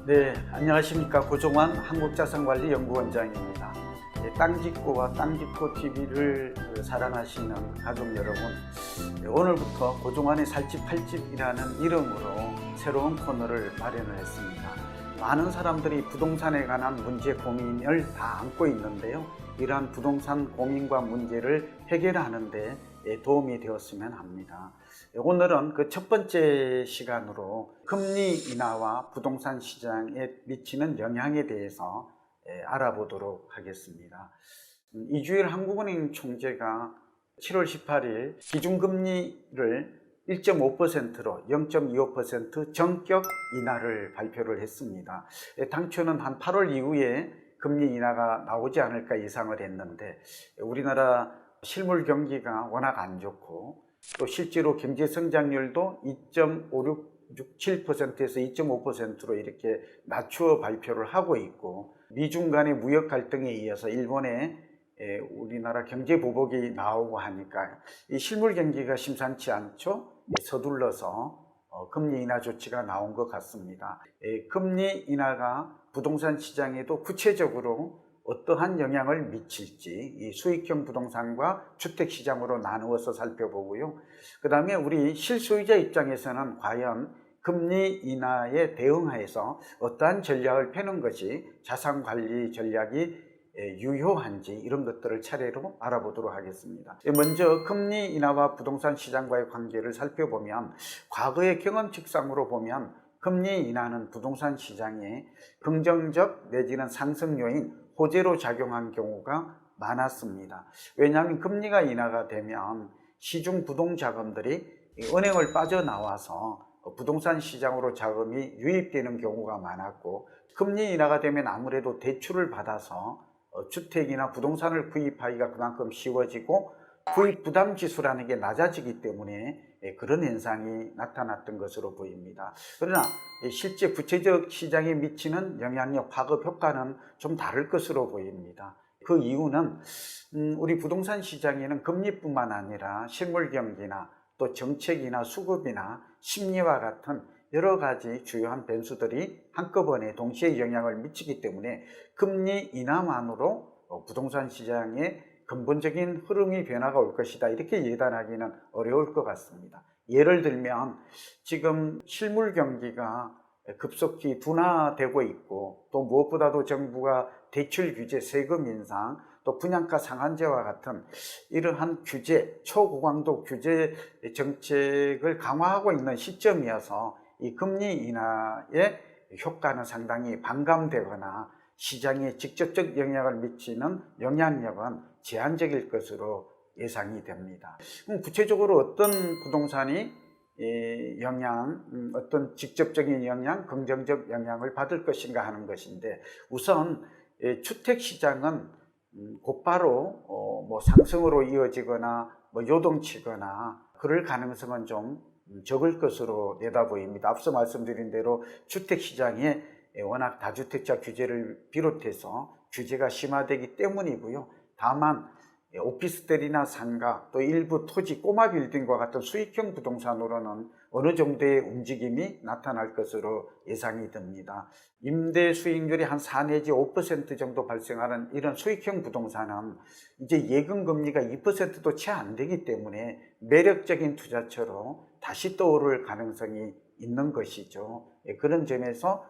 네, 안녕하십니까. 고종환 한국자산관리연구원장입니다. 땅짓고와 땅짓고 TV를 사랑하시는 가족 여러분, 오늘부터 고종환의 살집 팔집이라는 이름으로 새로운 코너를 마련을 했습니다. 많은 사람들이 부동산에 관한 문제 고민을 다 안고 있는데요. 이러한 부동산 고민과 문제를 해결하는 데 도움이 되었으면 합니다. 오늘은 그 첫 번째 시간으로 금리 인하와 부동산 시장에 미치는 영향에 대해서 알아보도록 하겠습니다. 이주일 한국은행 총재가 7월 18일 기준금리를 1.5%로 0.25% 전격 인하를 발표를 했습니다. 당초는 한 8월 이후에 금리 인하가 나오지 않을까 예상을 했는데, 우리나라 실물 경기가 워낙 안 좋고 또 실제로 경제 성장률도 2.567%에서 2.5%로 이렇게 낮추어 발표를 하고 있고, 미중 간의 무역 갈등에 이어서 일본의 우리나라 경제 보복이 나오고 하니까 이 실물 경기가 심상치 않죠. 서둘러서 금리 인하 조치가 나온 것 같습니다. 금리 인하가 부동산 시장에도 구체적으로 어떠한 영향을 미칠지 이 수익형 부동산과 주택시장으로 나누어서 살펴보고요. 그 다음에 우리 실소유자 입장에서는 과연 금리 인하에 대응해서 어떠한 전략을 펴는 것이 자산관리 전략이 유효한지, 이런 것들을 차례로 알아보도록 하겠습니다. 먼저 금리 인하와 부동산 시장과의 관계를 살펴보면, 과거의 경험칙상으로 보면 금리 인하는 부동산 시장에 긍정적 내지는 상승 요인, 호재로 작용한 경우가 많았습니다. 왜냐하면 금리가 인하가 되면 시중 부동자금들이 은행을 빠져나와서 부동산 시장으로 자금이 유입되는 경우가 많았고, 금리 인하가 되면 아무래도 대출을 받아서 주택이나 부동산을 구입하기가 그만큼 쉬워지고 구입 부담 지수라는 게 낮아지기 때문에 그런 현상이 나타났던 것으로 보입니다. 그러나 실제 구체적 시장에 미치는 영향력, 파급 효과는 좀 다를 것으로 보입니다. 그 이유는 우리 부동산 시장에는 금리뿐만 아니라 실물 경기나 또 정책이나 수급이나 심리와 같은 여러 가지 주요한 변수들이 한꺼번에 동시에 영향을 미치기 때문에 금리 인하만으로 부동산 시장에 근본적인 흐름이 변화가 올 것이다, 이렇게 예단하기는 어려울 것 같습니다. 예를 들면 지금 실물 경기가 급속히 둔화되고 있고, 또 무엇보다도 정부가 대출 규제, 세금 인상, 또 분양가 상한제와 같은 이러한 규제, 초고강도 규제 정책을 강화하고 있는 시점이어서 이 금리 인하의 효과는 상당히 반감되거나 시장에 직접적 영향을 미치는 영향력은 제한적일 것으로 예상이 됩니다. 그럼 구체적으로 어떤 부동산이 어떤 직접적인 영향, 긍정적 영향을 받을 것인가 하는 것인데, 우선 주택시장은 곧바로 상승으로 이어지거나 요동치거나 그럴 가능성은 좀 적을 것으로 내다 보입니다. 앞서 말씀드린 대로 주택시장에 워낙 다주택자 규제를 비롯해서 규제가 심화되기 때문이고요. 다만 오피스텔이나 상가, 또 일부 토지, 꼬마 빌딩과 같은 수익형 부동산으로는 어느 정도의 움직임이 나타날 것으로 예상이 됩니다. 임대 수익률이 한 4 내지 5% 정도 발생하는 이런 수익형 부동산은 이제 예금 금리가 2%도 채 안 되기 때문에 매력적인 투자처로 다시 떠오를 가능성이 있는 것이죠. 그런 점에서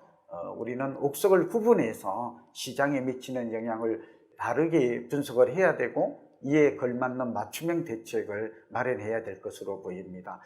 우리는 옥석을 구분해서 시장에 미치는 영향을 다르게 분석을 해야 되고, 이에 걸맞는 맞춤형 대책을 마련해야 될 것으로 보입니다.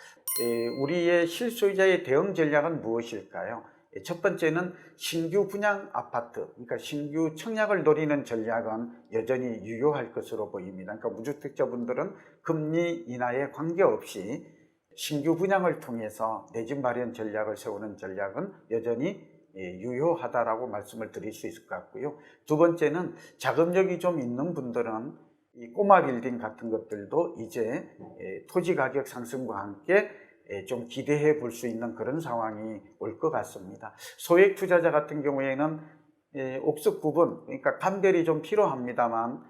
우리의 실소유자의 대응 전략은 무엇일까요? 첫 번째는 신규 분양 아파트, 그러니까 신규 청약을 노리는 전략은 여전히 유효할 것으로 보입니다. 그러니까 무주택자분들은 금리 인하에 관계없이 신규 분양을 통해서 내 집 마련 전략을 세우는 전략은 여전히 유효하다라고 말씀을 드릴 수 있을 것 같고요. 두 번째는 자금력이 좀 있는 분들은 이 꼬마 빌딩 같은 것들도 이제 토지 가격 상승과 함께 좀 기대해 볼 수 있는 그런 상황이 올 것 같습니다. 소액 투자자 같은 경우에는 옥석 구분, 그러니까 감별이 좀 필요합니다만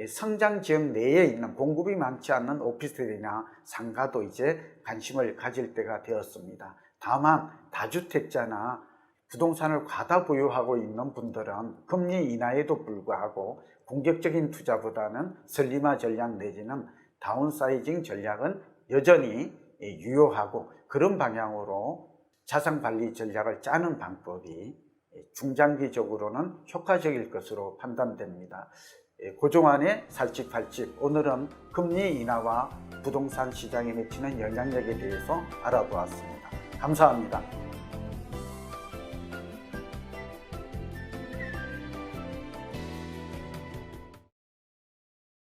성장 지역 내에 있는 공급이 많지 않는 오피스텔이나 상가도 이제 관심을 가질 때가 되었습니다. 다만 다주택자나 부동산을 과다 보유하고 있는 분들은 금리 인하에도 불구하고 공격적인 투자보다는 슬림화 전략 내지는 다운사이징 전략은 여전히 유효하고, 그런 방향으로 자산관리 전략을 짜는 방법이 중장기적으로는 효과적일 것으로 판단됩니다. 고종환의 살집팔집, 오늘은 금리 인하와 부동산 시장에 미치는 영향력에 대해서 알아보았습니다. 감사합니다.